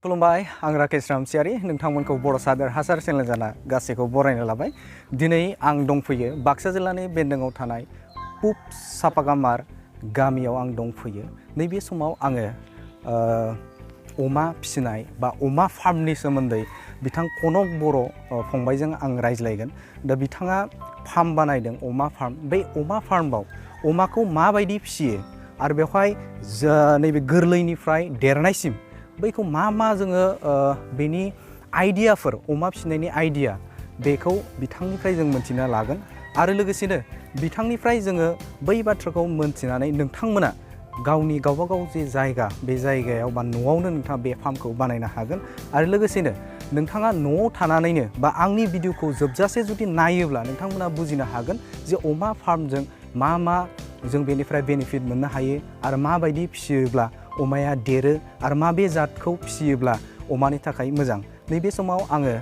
खुलुमबाय आं राकेश रामसियारि नोंथांमोनखौ बर' सादोर हासार चेनेल जाना गासैखौ बरायनो लाबाय। दिनै आं दंफैयो बाक्सा जिल्लानि बेन्दोंआव थानाय पुब सापागामार गामियाव आं दंफैयो। नैबे समाव आङो अमा फिसिनाय बा अमा फार्मनि सोमोन्दै बिथां कनक बर' फंबायजों आं रायज्लायगोन। दा बिथाङा फार्म बानायदों अमा फार्म। बे अमा फार्मआव अमाखौ माबायदि फिसियो आरो बेवहाय नैबे गोरलैनिफ्राय देरनायसिम बैखौ मा जोङो बेनि आइडियाफोर अमा फिसिनायनि आइडिया बेखौ बिथांनिफ्राय जों मोनथिना लागोन आरो लोगोसेनो बिथांनिफ्राय जोङो बै बाथ्राखौ मोनथिनानै नोंथांमोना गावबा गाव जे जायगा बे जायगायाव बा न'आवनो नोंथाङा बे फार्मखौ बानायनो हागोन आरो लोगोसेनो नोंथाङा न'आव थानानैनो बा आंनि भिडिअखौ जोबजासे जुदि नायोब्ला नोंथांमोना बुजिनो हागोन जे अमा फार्मजों मा जों बेनिफ्राय बेनिफिट मोननो हायो आरो माबायदि फिसियोब्ला अमाया देरो आरो माबे जातखौ फिसियोब्ला अमानि थाखाय मोजां। नैबे समाव आङो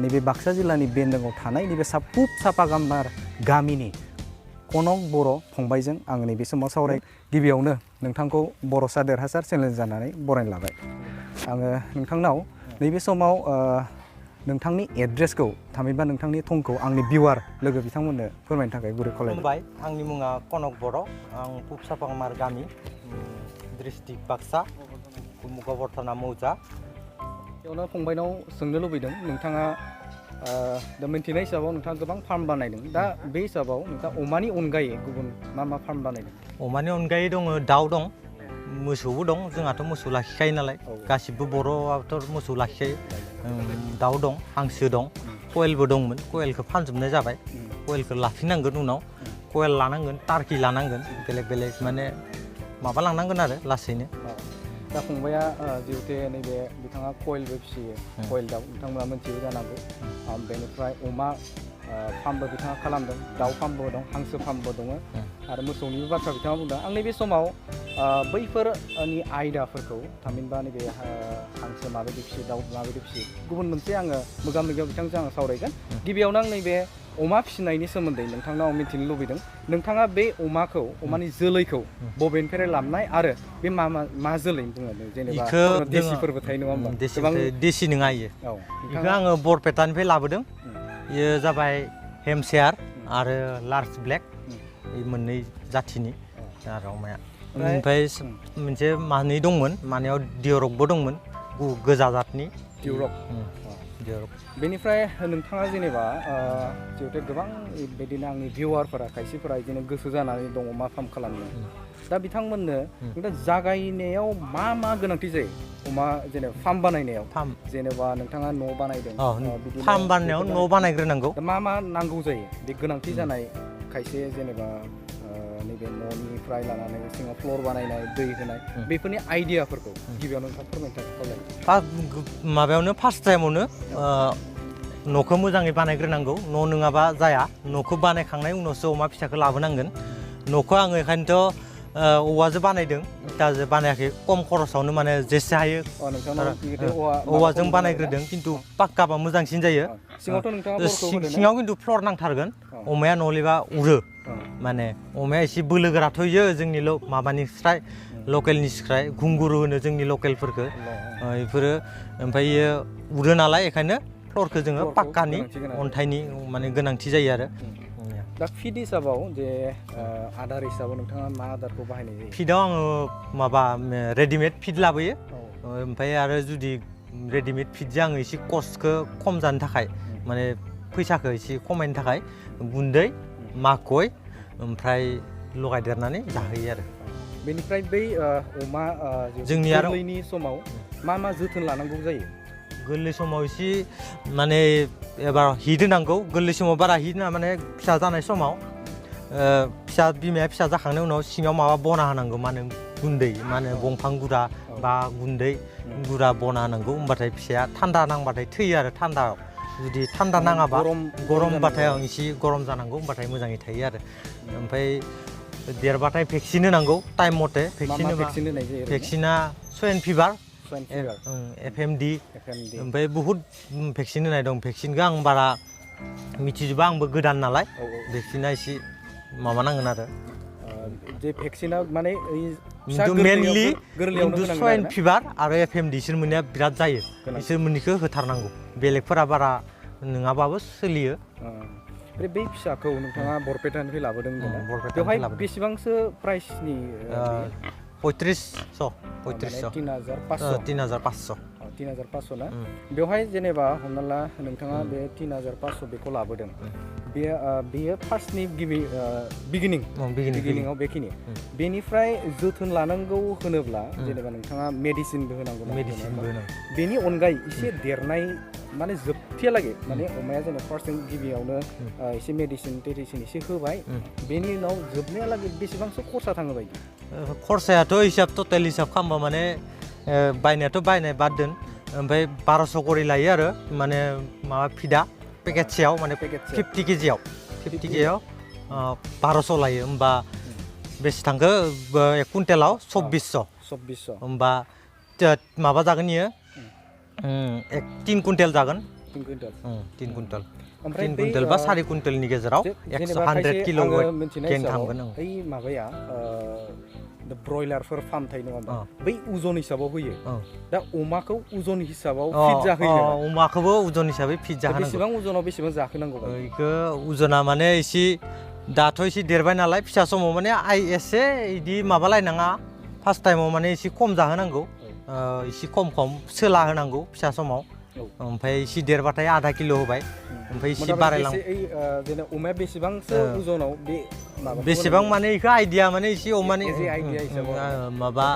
नैबे बाक्सा जिल्लानि बेन्दोंआव थानाय नैबे पुब सापागामार गामिनि कनक बर' फंबायजों आङो नैबे समाव सावराय गिबियावनो नोंथांखौ बर' सादोर हासार चेनेल जानानै बरायनो लाबाय। आङो नोंथांनाव नैबे समाव नोंथांनि एड्रेसखौ थामहिनबा नोंथांनि थंखौ आंनि भिउवार लोगो बिथांमोननो फोरमायनो थाखाय गुरै खावलायबाय। आंनि मुङा कनक बर'। आं पुब सापागामार गामि डिस्ट्रिक्ट बाक्सा गबरथाना मौजा। बेयावनो फंबायनाव सोंनो लुबैदों नोंथाङा दा मिन्थिनाय हिसाबाव नोंथाङा गोबां फार्म बानायदों। दा बे हिसाबाव नोंथाङा अमानि अनगायै गुबुन मा फार्म बानायदों? अमानि अनगायै दङ दाउ दं, मोसौबो दं। जोंहाथ' मोसौ लाखिखायो नालाय गासिबो बर'आथ' मोसौ लाखिखायो। दाउ दं, हांसो दं, कयेलबो दंमोन। कयेलखौ फानजोबनाय जाबाय। कयेलखौ लाफिननांगोन उनाव कयेल लानांगोन, टार्कि लानांगोन, बेलेग माने माबा लांनांगोन आरो लासैनो। दा फंबाया जिहेतु नैबे बिथाङा कयेलबो फिसियो, कयेल दाउ नोंथांमोना मोनथियो जानांगौ। बेनिफ्राय अमा फार्मबो बिथाङा खालामदों, दाउ फार्मबो दं, हांसो फार्मबो दङ आरो मोसौनिबो बाथ्रा बिथाङा बुंदों। आं नैबे समाव बैफोरनि आयदाफोरखौ थामहिनबा नैबे हांसो माबायदि फिसियो, दाउ माबायदि फिसियो गुबुन मोनसे आङो मोगा-मोगियाव बिथांजों आं सावरायगोन। गिबियावनो आं नैबे अमा फिसिनायनि सोमोन्दै नोंथांनाव मिथिनो लुबैदों। नोंथाङा बे अमानि जोलैखौ बबेनिफ्राय लाबोनाय आरो बे मा जोलै बुङो जेनेबा देसिफोरबो थायो नङा होमबा? देसि नङा इयो। बेखौ आङो बरपेटानिफ्राय लाबोदों। बेयो जाबाय हेमसेयार आरो लार्ज ब्लेक, बे मोननै जाथिनि आरो अमाया। ओमफ्राय मोनसे मानै दंमोन, मानैयाव दियरकबो दंमोन, गोजा जातनि दियरक। बेनिफ्राय नोंथाङा जेनेबा जिहेतु गोबां बिदिनो आंनि भिउवारफोरा खायसेफोरा बिदिनो गोसो जानानै दङ अमा फार्म खालामनो। दा बिथांमोननो नोंथां जागायनायाव मा गोनांथि जायो अमा जेनेबा फार्म बानायनायाव? जेनेबा नोंथाङा न' बानायदों, फार्म बानायनायाव न' बानायग्रोनांगौ। मा नांगौ जायो बे गोनांथि जानाय खायसे जेनेबा नैबे न'निफ्राय लानानै सिङाव फ्ल'र बानायनाय, दै होनाय बेफोरनि आइडियाफोरखौ गिबियावनो नोंथाङा फोरमायनो थाखाय खावलायबाय। माबायावनो फार्स्ट टाइमावनो न'खौ मोजाङै बानायग्रोनांगौ। न' नङाबा जाया। न'खौ बानायखांनायनि उनावसो अमा फिसाखौ लाबोनांगोन। न'खौ आङो ओंखायनोथ' औवाजों बानायदों, इटाजों बानायाखै। खम खरसावनो माने जेसे हायो औवाजों बानायग्रोदों, खिन्थु पाक्काबा मोजांसिन जायो। सिङाव खिन्थु फ्ल'र नांथारगोन। अमाया नहलेबा उरो। माने अमाया एसे बोलो गोराथ' इयो जोंनि माबानिफ्राय लकेलनिफ्राय घुंगुरु होनो जोंनि लकेलफोरखौ बेफोरो। ओमफ्राय इयो उरो नालाय बेखायनो फ्ल'रखौ जोङो पाक्कानि अन्थाइनि माने गोनांथि जायो आरो। दा फिड हिसाबाव जे आदार हिसाबाव नोंथाङा मा आदारखौ बाहायनाय जायो? फिडआव आङो माबा रेडिमेड फिड लाबोयो। ओमफ्राय आरो जुदि रेडिमेड फिडजों आङो एसे कस्टखौ खम जानो थाखाय माने फैसाखौ एसे खमायनो थाखाय गुन्दै, माखय ओमफ्राय लगायदेरनानै जाहोयो आरो। बेनिफ्राय बै अमा जोंनि गोरलैनि समाव मा जोथोन लानांगौ जायो? गोरलै समाव एसे माने एबार हिट होनांगौ। गोरलै समाव बारा हिट होना माने फिसा जानाय समाव बिमाया फिसा जाखांनायनि उनाव सिङाव माबा बना होनांगौ, मा होनो गुन्दै, मा होनो दंफां गुरा बा गुन्दै गुरा बना होनांगौ। होमबाथाय फिसाया थान्दा नांबाथाय थैयो आरो। थान्दायाव जुदि थान्दा नाङाबा गरमबाथाय एसे गरम जानांगौ, होमबाथाय मोजाङै थायो आरो। ओमफ्राय देरबाथाय भेक्सिन होनांगौ टाइम मथे। भेक्सिना स्वाइन फिभार, FMD, ओमफ्राय बहुद भेक्सिन होनाय दं। भेक्सिनखौ आं बारा मिथिजोबा, आंबो गोदान नालाय। भेक्सिना एसे माबानांगोन आरो जे भेक्सिना माने फिसा मेनलि गोरलैयावनो स्वाइन फिभार आरो एफएमडि इसोर मोननाया बिराद जायो इसोर मोननैखौ होथारनांगौ बेलेगफोरा बारा नङाबाबो सोलियो बे फिसाखौ नोंथाङा बरपेटानिफ्राय लाबोदों बेवहाय बेसेबांसो प्राइसनि 3500 3500 ना बेवहाय जेनेबा हमना ला नोंथाङा बे 3500 बेखौ लाबोदों बेयो फार्स्टनि बिगिनिङाव बेखिनि बेनिफ्राय जोथोन लानांगौ होनोब्ला जेनेबा नोंथाङा मेडिसिनबो होनांगौ बेनि अनगायै एसे देरनाय माने जोबथियालागै माने अमाया जेनेबा फार्स्ट गिबियावनो एसे मेडिसिन एसे होबाय बेनि उनाव जोबनायालागै बेसेबांसो खरसा थाङो बायदि खरसायाथ' हिसाब टटेल हिसाब खालामबा माने बायनायाथ' बायनाय बाद दोन ओमफ्राय 1200 करि लायो आरो माने माबा फिदा पेकेटसेयाव माने 50 केजियाव 1200 लायो होमबा बेसे थांखो 1 कुइन्टेलाव 2400 होमबा माबा जागोन इयो 3 कुइन्टेल जागोन 3 कुइन्टेल 3 कुइन्टेल बा 4 कुइन्टेलनि गेजेराव 100 किल' गेन थांगोन बै माबाया ब्रयलारफोर फार्म थायो नङा होमबा बै उजन हिसाबाव होयो दा अमाखौ उजन हिसाबाव फिट जाहोयो अमाखौबो उजन हिसाबै फिट जाहोनांगौ बेसेबां उजनाव बेसेबां जाहोनांगौ बेखौ उजना माने एसे दाथ' एसे देरबाय नालाय फिसा समाव माने एसे इदि माबालायनाङा फार्स्ट टाइमाव माने एसे खम जाहोनांगौ एसे खम सोला होनांगौ फिसा समाव ओमफ्राय एसे देरबाथाय आधा किल' होबाय ओमफ्राय एसे बारायलांबाय अमाया बेसेबांसो उजनाव बे बेसेबां माने बेखौ आइडिया माने एसे अमानि माबा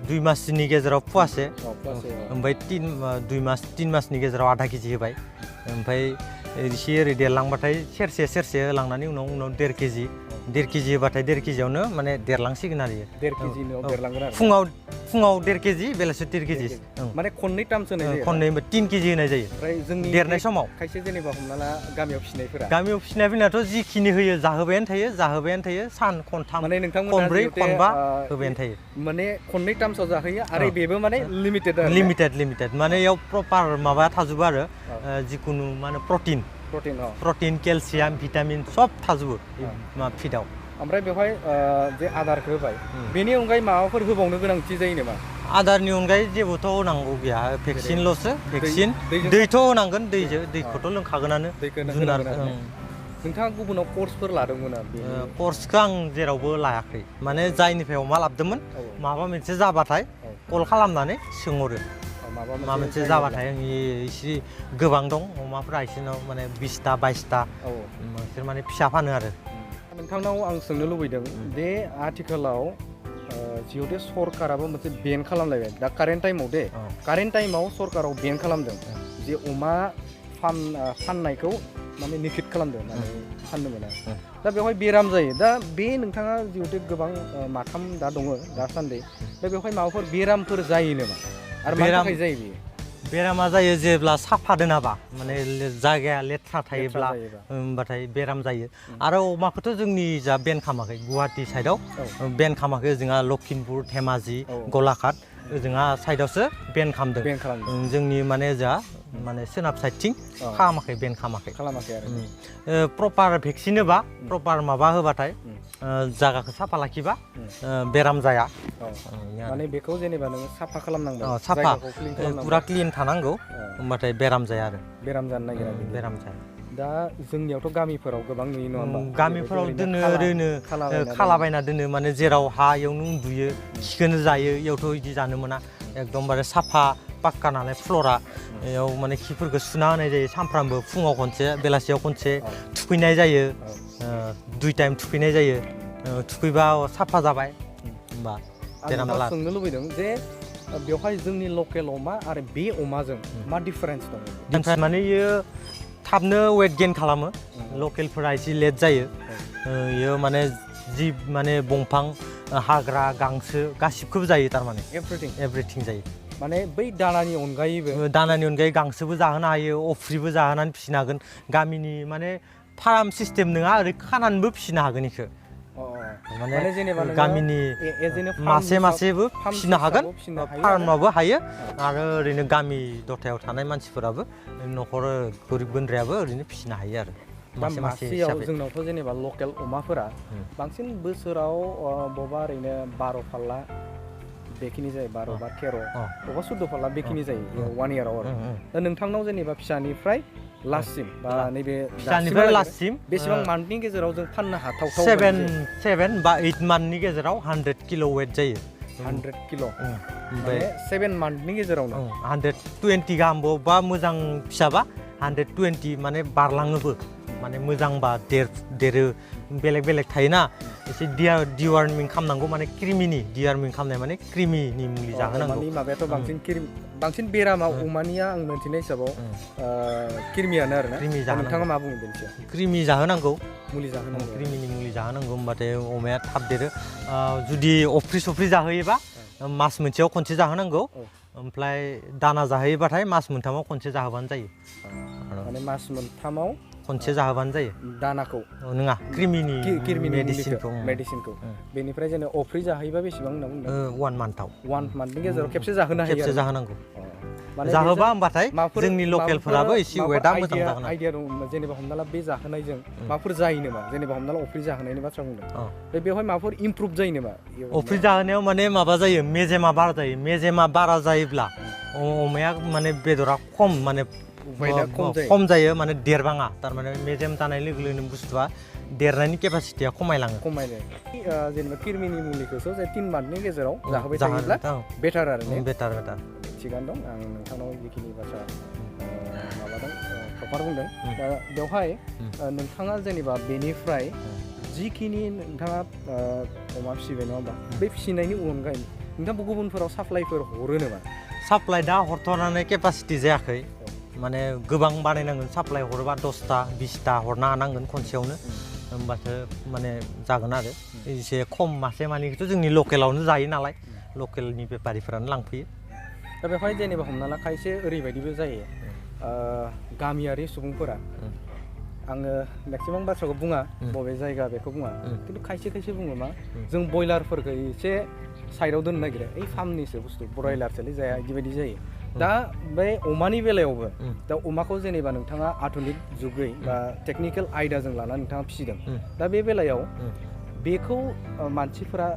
2 मासनि गेजेराव फुवासे ओमफ्राय 3 मासनि गेजेराव आधा केजि होबाय ओमफ्राय एसे ओरै देरलांबाथाय सेरसे होलांनानै उनाव 1.5 केजि 1.5 केजि होबाथाय 1.5 केजियावनो माने देरलांसिगोन आरो 1.5 केजियाव देरलांगोन आरो फुङाव 1.5 केजि बेलासियाव 1.5 केजि माने खननै टाइमसो होनाय जायो खननै 3 केजि होनाय जायो ओमफ्राय जोंनि देरनाय समाव खायसे जेनेबा हमना ला गामियाव फिसिनायफोराथ' जिखिनि होयो जाहोबायानो थायो सान खनथाम माने नोंथांमोना 4 खनबा होबायानो थायो माने खननै टाइमसो जाहोयो आरो बेबो माने लिमिटेड माने याव प्रपार माबा थाजोबो आरो जिकुनु माने प्रटिन केलसियाम भिटामिन सब थाजोबो मा फिडआव ओमफ्राय बेवहाय जे आदारखौ होबाय बेनि अनगायै माबाफोर होबावनो गोनांथि जायो नामा आदारनि अनगायै जेबोथ' होनांगौ गैया भेक्सिनल'सो भेक्सिन दैथ' होनांगोन दैखौथ' लोंखागोनानो जुनार नोंथाङा गुबुनाव कर्सफोर लादोंमोन कर्सखौ आं जेरावबो लायाखै माने जायनिफ्राय अमा लाबोदोंमोन माबा मोनसे जाबाथाय कल खालामनानै सोंहरो माबा मोनसे जाबाथाय एसे गोबां दं अमाफोरा एसेनाव माने 20टा 22टा बिसोर माने फिसा फानो आरो नोंथांनाव आं सोंनो लुबैदों बे आथिखालाव जिहेतु सरकाराबो मोनसे बेन खालामलायबाय दा कारेन्ट टाइमाव सरकाराव बेन खालामदों जे अमा फाननायखौ माने निखित खालामदों माने फाननो मोना दा बेवहाय बेराम जायो दा बे नोंथाङा जिहेतु गोबां माथाम दा दङ दासान्दि दा बेवहाय माबाफोर बेरामफोर जायो नामा आरो मा थाखाय जायो बेयो बेरामा जायो जेब्ला साफा दोनाबा माने जायगाया लेथ्रा थायोब्ला होमबाथाय बेराम जायो आरो अमाखौथ' जोंनि जा बेन खालामाखै गुवाहाटि साइडआव बेन खालामाखै जोंहा लखिमपुर धेमाजि गलाघाट जोंहा साइडआवसो बेन खालामदों जोंनि माने जा माने सोनाब साइडथिं खालामाखै बेन खालामाखै आरो प्रपार भेक्सिन होबा प्रपार माबा होबाथाय जायगाखौ साफा लाखिबा बेराम जाया माने बेखौ जेनेबा नोङो साफा खालामनांगौ साफा पुरा क्लिन थानांगौ होमबाथाय बेराम जाया आरो बेराम जानो नागिरा बेराम जाया दा जोंनियावथ' गामिफोराव गोबां नुयो नङा होमबा गामिफोराव दोनो ओरैनो खालाबायना दोनो माने जेराव हा इयावनो उन्दुयो खिखौनो जायो इयावथ' बिदि जानो मोना एकदमबारे साफा पाक्का नालाय फ्लरा इयाव माने खिफोरखौ सुना होनाय जायो सानफ्रामबो फुङाव खनसे बेलासियाव खनसे थुखैनाय जायो 2 टाइम थुखैनाय जायो थुखैबा साफा जाबाय होमबा बेराम जाला सोंनो लुबैदों जे बेवहाय जोंनि लकेल अमा आरो बे अमाजों मा डिफारेन्स दं माने इयो थाबनो वेट गेन खालामो लकेलफोरा एसे लेट जायो इयो माने जि माने बंफां हाग्रा गांसो गासिबखौबो जायो थारमाने एभ्रिथिं जायो माने बै दानानि अनगायै गांसोबो जाहोनो हायो अफ्रिबो जाहोनानै फिसिनो हागोन गामिनि माने फार्म सिस्टेम नङा ओरै खानानैबो फिसिनो हागोन इखो माने गामिनि मासेबो फिसिनो हागोन फार्मावबो हायो आरो ओरैनो गामि दथायाव थानाय मानसिफोराबो न'खर गोरिब गुन्द्रायाबो ओरैनो फिसिनो हायो आरो मासे मासेयाव जोंनावथ' जेनेबा लकेल अमाफोरा बांसिन बोसोराव बबेबा ओरैनो 12 फाल्ला बेखिनि जायो 12 बा 13 बबेबा 14 फाल्ला बेखिनि जायो 1 इयाराव आरो दा नोंथांनाव जेनेबा फिसानिफ्राय लास्टसिम बा नैबे फिसानिफ्राय लास्टसिम बेसेबां मान्थनि गेजेराव जों फाननो हाथावथाव 7 बा 8 मान्थनि गेजेराव 100 किल' वेट जायो 100 किल' ओमफ्राय 7 मान्थनि गेजेरावनो 120 गाहामबो बा मोजां फिसाबा 120 माने बारलाङोबो माने मोजांबा देरो बेलेग थायोना एसे डिवार्मिं खालामनांगौ माने क्रिमिनि डिवार्मिं खालामनाय माने क्रिमिनि मुलि जाहोनांगौ माने माबायाथ' बांसिन बेरामा अमानिया आं मोनथिनाय हिसाबाव क्रिमियानो आरोना नोंथाङा मा बुङो बेनि सायाव क्रिमि जाहोनांगौ मुलि जाहोनांगौ क्रिमिनि मुलि जाहोनांगौ होमबाथाय अमाया थाब देरो जुदि अफ्रि जाहोयोबा मास मोनसेयाव खनसे जाहोनांगौ ओमफ्राय दाना जाहोयोबाथाय मास मोनथामाव खनसे जाहोबानो जायो माने मास मोनथामाव खनसे जाहोबानो जायो दानाखौ नङा क्रिमिनि मेडिसिनखौ बेनिफ्राय जेने अफ्रि जाहोयोबा बेसेबां होनना बुंदों 1 मान्थआव 1 मान्थनि गेजेराव खेबसे जाहोनो हायो खेबसे जाहोनांगौ जाहोबा होमबाथाय जोंनि लकेलफोराबो एसे वेटआ मोजां जागोन आइडिया दं जेनेबा हमना ला बे जाहोनायजों माबाफोर जायो नामा जेनेबा हमना ला अफ्रि जाहोनायनि बाथ्रा बुंदों बेवहाय माबाफोर इमप्रुभ जायो नामा अफ्रि जाहोनायाव माने माबा जायो मेजेमा बारा जायो मेजेमा बारा जायोब्ला अमाया माने बेदरा खम माने खम जायो माने देरबाङा थारमाने मेजेम जानाय लोगो लोगोनो बुस्थुआ देरनायनि केपासिटिया खमायलाङो जेनेबा किरमिनि मुलिखौसो 3 मान्थनि गेजेराव जाहोबाय थायोब्ला बेटार आरो बेटार थिगानो दं आं नोंथांनाव जिखिनि बाथ्रा माबादों प्रपार बुंदों दा बेवहाय नोंथाङा जेनेबा बेनिफ्राय जिखिनि नोंथाङा अमा फिसिबाय नङा होमबा बे फिसिनायनि अनगायै नोंथाङा गुबुनफोराव साप्लाइफोर हरो नामा साप्लाइ दा हरथ'नानै केपासिटि जायाखै माने गोबां बानायनांगोन साप्लाइ हरोबा 10टा 20टा हरनो हानांगोन खनसेयावनो होमबासो माने जागोन आरो एसे खम मासे मानिखौथ' जोंनि लकेलावनो जायो नालाय लकेलनि बेफारिफोरानो लांफैयो दा बेवहाय जेनेबा हमना ला खायसे ओरैबायदिबो जायो गामियारि सुबुंफोरा आङो मेक्सिमाम बाथ्राखौ बुङा बबे जायगा बेखौ बुङा खिन्थु खायसे बुङो मा जों बयलारफोरखौ एसे साइडआव दोननो नागिरो ओइ फार्मनिसो बुस्थु ब्रयलारसोलै जाया बिदिबायदि जायो दा बे अमानि बेलायावबो दा अमाखौ जेनेबा नोंथाङा आधुनिक जुगै बा टेकनिकेल आयदाजों लानानै नोंथाङा फिसिदों दा बे बेलायाव बेखौ मानसिफोरा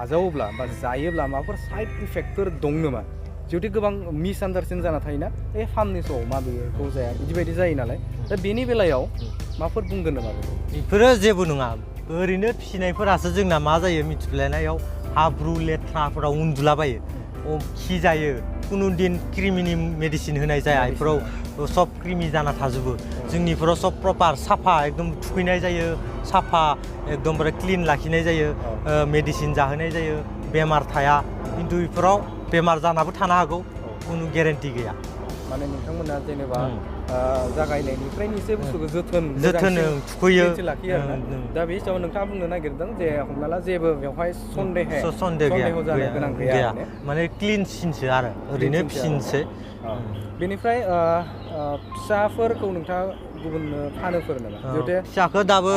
आजावोब्ला बा जायोब्ला माबाफोर साइड इफेक्टफोर दं नामा जुदि गोबां मिसआन्डारस्टेन्ड जाना थायोना बे फार्मनिसो अमा बेखौ जाया बिदिबायदि जायो नालाय दा बेनि बेलायाव माबाफोर बुंगोन नामा बेफोरो जेबो नङा ओरैनो फिसिनायफोरासो जोंना मा जायो मिथिलायनायाव हाब्रु लेथ्राफोराव उन्दुलाबायो खि जायो कुनु दिन क्रिमिनि मेडिसिन होनाय जाया बेफोराव सब क्रिमि जाना थाजोबो जोंनिफोराव सब प्रपार साफा एकदम थुखैनाय जायो साफा एकदमबारे क्लिन लाखिनाय जायो मेडिसिन जाहोनाय जायो बेमार थाया खिन्थु बेफोराव बेमार जानाबो थानो हागौ कुनु गेरेन्टि गैया माने नोंथांमोना जेनेबा जागायनायनिफ्राय एसे बुस्थुखौ जोथोन थुखैयो लाखियो दा बे हिसाबै नोंथाङा बुंनो नागिरदों जे हमना ला जेबो बेवहाय सन्देह जानो गोनां गैया माने क्लिनसिनसो आरो ओरैनो फिसिनसो बेनिफ्राय फिसाफोरखौ नोंथाङा गुबुननो फानोफोर नामा फिसाखौ दाबो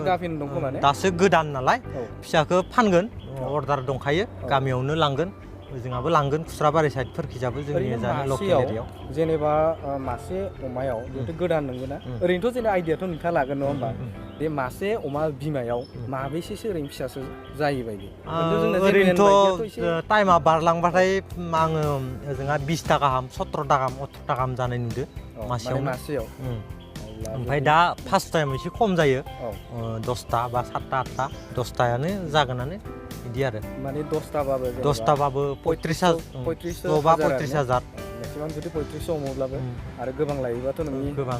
गाभिन दं खोमा दासो गोदान नालाय फिसाखौ फानगोन अर्डार दंखायो गामियावनो लांगोन जोंहाबो लांगोन खुस्राबारि साइडफोरखिजाबो जोंनि लकेल एरियायाव जेनेबा मासे अमायाव जिहेतु गोदान नंगौना ओरैनोथ' जेनेबा आइडियाथ' नोंथाङा लागोन नङा होमबा बे मासे अमा बिमायाव माबेसेसो ओरैनो फिसासो जायो बायदि ओरैनोथ' टाइमा बारलांबाथाय आङो जोंहा 20टा गाहाम 17टा गाहाम 18टा गाहाम जानाय नुदों मासेयाव ओमफ्राय दा फार्स्ट टाइम एसे खम जायो 10टा बा 7टा 8टा 10टायानो जागोनानो बिदि आरो माने 10टाबाबो 35,000 मेक्सिमाम जुदि 3500 हमोब्लाबो आरो गोबां लायोबाथ' नोंनि जेनेबा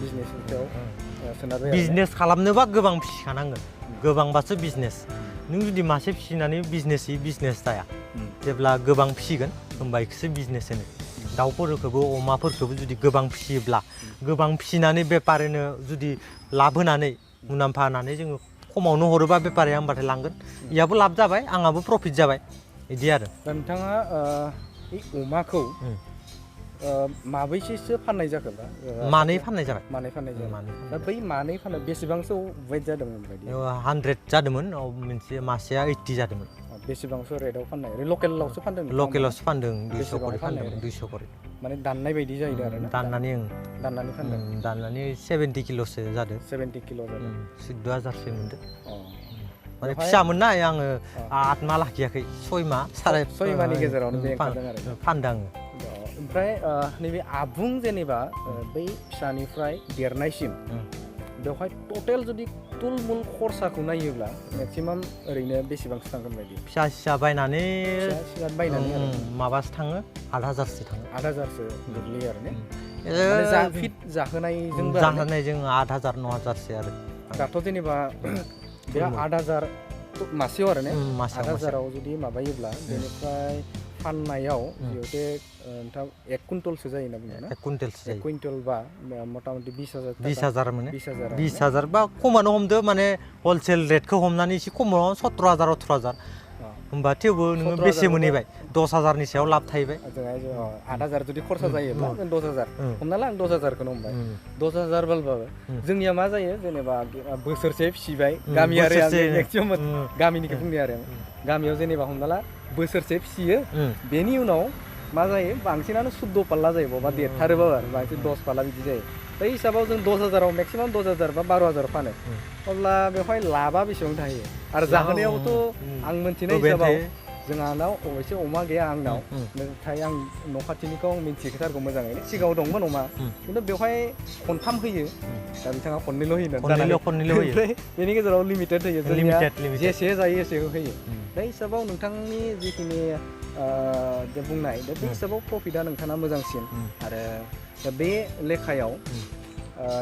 बिजनेसनि सायाव सोनारबाय बिजनेस खालामनोबा गोबां फिसिखानांगोन गोबांबासो बिजनेस नों जुदि मासे फिसिनानै बिजनेस जाया जेब्ला गोबां फिसिगोन होमबा बेखौसो बिजनेस होनो दाउफोरखौबो अमाफोरखौबो जुदि गोबां फिसियोब्ला गोबां फिसिनानै बेपारिनो जुदि लाब होनानै मुलाम्फा होनानै जोङो खमावनो हरोबा बेपारिया होमबाथाय लांगोन इयाबो लाब जाबाय आंहाबो प्रफिट जाबाय बिदि आरो नोंथाङा अमाखौ माबैसेसो फाननाय जाखो मानै फाननाय जाबाय दा बै मानै फाननाय बेसेबांसो वेट जादोंमोन बायदि 100 जादोंमोन मोनसे मासेया 80 जादोंमोन बेसेबांसो रेटआव फाननाय ओरै लकेलावसो फानदों लकेलावसो फानदों 200 बेसेबां करि फानदों फाननाय? 200 करि माने दाननाय बायदि जाहैदों आरो ना दाननानै दाननानै फानदों दाननानै 70 किल'सो जादों 70 किल' जादों 14000सो मोनदों अ माने फिसा मोनना आङो 8 मा लाखियाखै 6 मा साराय 6 मानि गेजेरावनो बे ओंखारदों आरो फानदों आङो ओमफ्राय नैबे आबुं जेनेबा बै फिसानिफ्राय देरनायसिम बेवहाय टटेल जुदि तुलमुल खरसाखौ नायोब्ला मेक्सिमाम ओरैनो बेसेबांसो थांगोन बायदि फिसा बायनानै बायनानै आरो माबासो थाङो 8000सो थाङो 8000सो गोग्लैयो आरो ने फिट जाहोनायजों 8000 9000सो आरो दाथ' जेनेबा बे 8000 मासेयाव आरो ने मासेयाव 8000आव जुदि माबायोब्ला बेनिफ्राय फाननायाव जिहेतु नोंथां 1 कुइन्टलसो जायो ना बुङो ना 1 कुइन्टलसो जायो 1 कुइन्टल बा मटामटि 20000 20000 मोनो 20000 बा खमानो हमदो माने हलसेल रेटखौ हमनानै एसे खमाव 17000 18000 होमबा थेवबो नोङो बेसे मोनहैबाय 10000नि सायाव लाब थाहैबाय 8000 जुदि खरसा जायोब्ला 10000 हमना ला आं 10000खौनो हमबाय 10000 बालबाबो जोंनिया मा जायो जेनेबा बोसोरसे फिसिबाय गामियारि मेक्सिमाम गामिनिखौ बुंदों आरो गामियाव जेनेबा हमना ला बोसोरसे फिसियो बेनि उनाव मा जायो बांसिनानो 14 पाल्ला जायो बबा देरथारोबा बांसिन 10 पाल्ला बिदि जायो बै हिसाबाव जों 10000आव मेक्सिमाम 10000 बा 12000 फानो अब्ला बेवहाय लाबा बेसेबां थायो आरो जाहोनायावथ' आं मोनथिनाय हिसाबाव जोंहानाव अबयसे अमा गैया आंनाव नाथाय आं न' खाथिनिखौ मिन्थिखाथारगौ मोजाङैनो सिगाङाव दंमोन अमा खिन्थु बेवहाय खनथाम होयो दा बिथाङा खननैल' होयो खननैल' होयो बेनि गेजेराव लिमिटेड होयो जोंनिया जेसे जायो एसेखौ होयो बे हिसाबाव नोंथांनि जिखिनि जे बुंनाय दा बे हिसाबाव प्रफिटआ नोंथाङा मोजांसिन आरो दा बे लेखायाव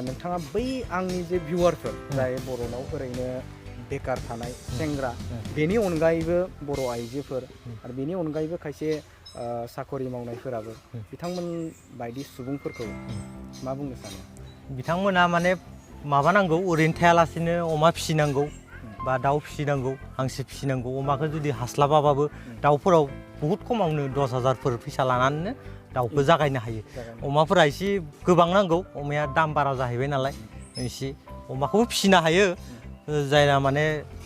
नोंथाङा बै आंनि जे भिउवारफोर जाय बर'नाव ओरैनो बेकार थानाय सेंग्रा बेनि अनगायैबो बर' आइजोफोर आरो बेनि अनगायैबो खायसे साखरि मावनायफोराबो बिथांमोन बायदि सुबुंफोरखौ मा बुंनो सानो बिथांमोना माने माबा नांगौ ओरैनो थायालासेनो अमा फिसिनांगौ बा दाउ फिसिनांगौ हांसो फिसिनांगौ अमाखौ जुदि हास्लाबाबाबो दाउफोराव बहुद खमावनो 10000फोर फैसा लानानैनो दाउखौ जागायनो हायो अमाफोरा एसे गोबां नांगौ अमाया दाम बारा जाहैबाय नालाय एसे अमाखौबो फिसिनो हायो जायना माने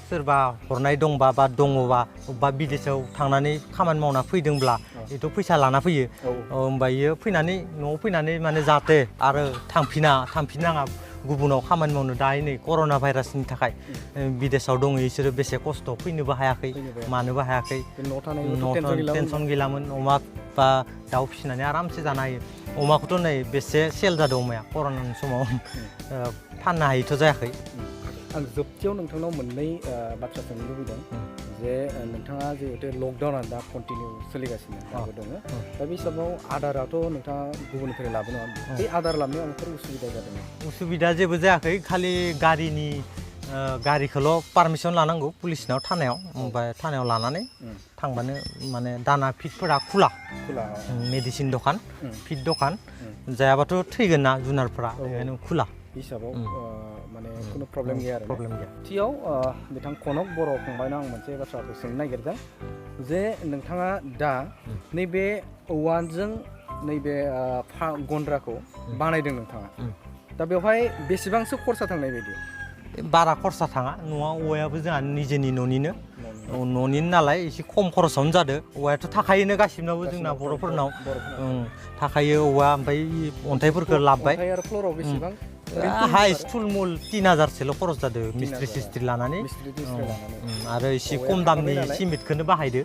सोरबा हरनाय दंबा बा दङबा बा बिदेशआव थांनानै खामानि मावना फैदोंब्ला बेथ' फैसा लाना फैयो होमबा इयो फैनानै न'आव फैनानै माने जाहाथे आरो थांफिननाङा गुबुनाव खामानि मावनो दा नै कर'ना भाइरासनि थाखाय बिदेशआव दङ बिसोरो बेसे खस्थ' फैनोबो हायाखै मानोबो हायाखै टेनसन गैलामोन अमा बा दाउ फिसिनानै आरामसे जानो हायो अमाखौथ' नै बेसे सेल जादों अमाया कर'नानि समाव फाननो हायैथ' जायाखै आं जोबथियाव नोंथांनाव मोननै बाथ्रा सोंनो लुबैदों जे नोंथाङा जिहेतु लकडाउना दा कन्टिनिउ सोलिगासिनो दाबो दङ दा बे हिसाबाव आदाराथ' नोंथाङा गुबुननिफ्राय लाबोनो बे आदार लाबोनायाव माबाफोर उसुबिदा जादों उसुबिदा जेबो जायाखै खालि गारिखौल' पारमिसन लानांगौ पुलिसनाव थानायाव ओमफ्राय थानायाव लानानै थांबानो माने दाना फिडफोरा खुला मेडिसिन दखान फिड दखान जायाबाथ' थैगोन ना जुनारफोरा ओंखायनो खुला हिसाबाव माने खुनु प्रब्लेम गैया थियाव बिथां कनक बर' फंबायनाव आं मोनसे बाथ्राखौ सोंनो नागिरदों जे नोंथाङा दा नैबे औवाजों नैबे गन्द्राखौ बानायदों नोंथाङा दा बेवहाय बेसेबांसो खरसा थांनाय बायदि बारा खरसा थाङा न'आ औवायाबो जोंहा निजेनि न'निनो नालाय एसे खम खरसावनो जादों औवायाथ' थाखायोनो गासिबनावबो जोंना बर'फोरनाव थाखायो औवा ओमफ्राय अन्थाइफोरखौ लाबोबाय हाइस्ट थुलमुल 3000सोल' खरस जादों मिस्ट्रि सिस्ट्रि लानानै आरो एसे खम दामनि सिमेन्टखौनो बाहायदो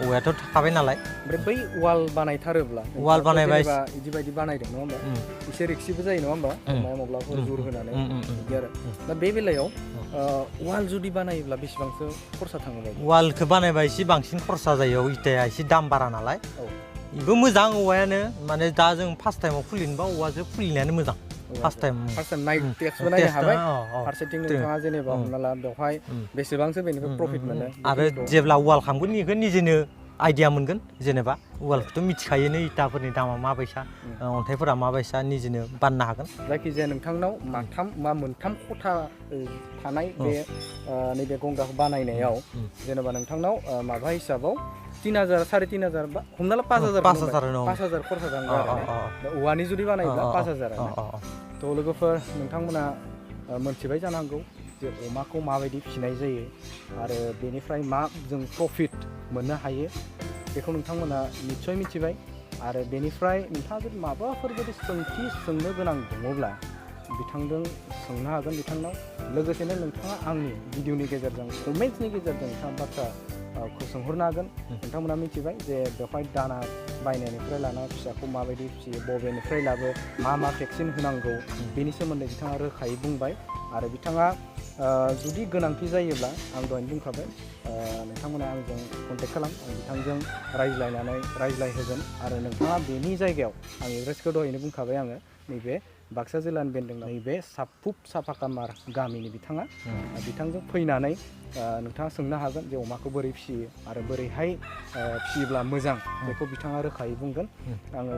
औवायाथ' थाखाबाय नालाय ओमफ्राय बै वाल बानायथारोब्ला वाल बानायबाय बिदि बायदि बानायदों नङा होमबा एसे रिक्सिबो जायो नङा होमबा माब्लाफोर जुर होनानै बिदि आरो दा बे बेलायाव वाल जुदि बानायोब्ला बेसेबांसो खरसा थाङो वालखौ बानायबा एसे बांसिन खरसा जायो इटाया एसे दाम बारा नालाय बेबो मोजां औवायानो माने दा जों फार्स्ट टाइमाव खुलिनोबा औवाजों खुलिनायानो मोजां फार्स्ट टाइम टेक्सबो नायनो हाबाय फारसेथिं नोंथाङा जेनेबा हमना ला बेवहाय बेसेबांसो बेनिफ्राय प्रफिट मोनो आरो जेब्ला वाल खामगोन बेखौ निजेनो आइडिया मोनगोन जेनेबा वालखौथ' मिथिखायोनो इटाफोरनि दामा माबायसा अन्थाइफोरा माबायसा निजेनो बानायनो हागोन जायखिजाया नोंथांनाव मोनथाम खथा थानाय बे नैबे गंगाखौ बानायनायाव जेनेबा नोंथांनाव माबा हिसाबाव 3000 3500 बा हमना ला 5000 खरसा थांगोन आरो औवानि जुदि बानायोब्ला 5000 थ' लोगोफोर नोंथांमोना मोनथिबाय जानांगौ जे अमाखौ माबायदि फिसिनाय जायो आरो बेनिफ्राय मा जों प्रफिट मोननो हायो बेखौ नोंथांमोना निस्सय मिथिबाय आरो बेनिफ्राय नोंथाङा जुदि माबाफोर जुदि सोंथि सोंनो गोनां दङब्ला बिथांजों सोंनो हागोन बिथांनाव लोगोसेनो नोंथाङा आंनि भिडिअनि गेजेरजों कमेन्ट्सनि गेजेरजों नोंथाङा बाथ्राखौ सोंहरनो हागोन नोंथांमोना मिथिबाय जे बेवहाय दाना बायनायनिफ्राय लाना फिसाखौ माबायदि फिसियो बबेनिफ्राय लाबो मा भेक्सिन होनांगौ बेनि सोमोन्दै बिथाङा रोखायै बुंबाय आरो बिथाङा जुदि गोनांथि जायोब्ला आं दहायनो बुंखाबाय नोंथांमोना आंजों कन्टेक्ट खालाम आं बिथांजों रायज्लायहोगोन आरो नोंथाङा बेनि जायगायाव आं एड्रेसखौ दहायनो बुंखाबाय आङो नैबे बाक्सा जिल्लानि बेन्दों नैबे सापाकामार गामिनि बिथांजों फैनानै नोंथाङा सोंनो हागोन जे अमाखौ बोरै फिसियो आरो बोरैहाय फिसियोब्ला मोजां बेखौ बिथाङा रोखायै बुंगोन आङो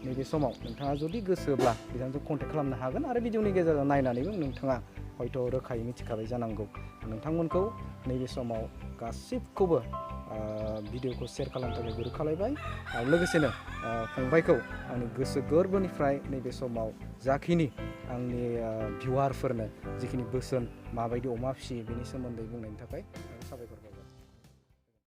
नैबे समाव नोंथाङा जुदि गोसोब्ला बिथांजों कन्टेक्ट खालामनो हागोन आरो भिडिअनि गेजेरजों नायनानैबो नोंथाङा हयथ' रोखायै मिथिखाबाय जानांगौ नोंथांमोनखौ नैबे समाव गासिबखौबो भिडिअखौ शेयार खालामनो थाखाय गुरै खालामबाय आरो लोगोसेनो फंबायखौ आंनि गोसो गोरबोनिफ्राय नैबे समाव जाखिनि आंनि भिउवारफोरनो जिखिनि बोसोन माबायदि अमा फिसियो बेनि सोमोन्दै बुंनायनि थाखाय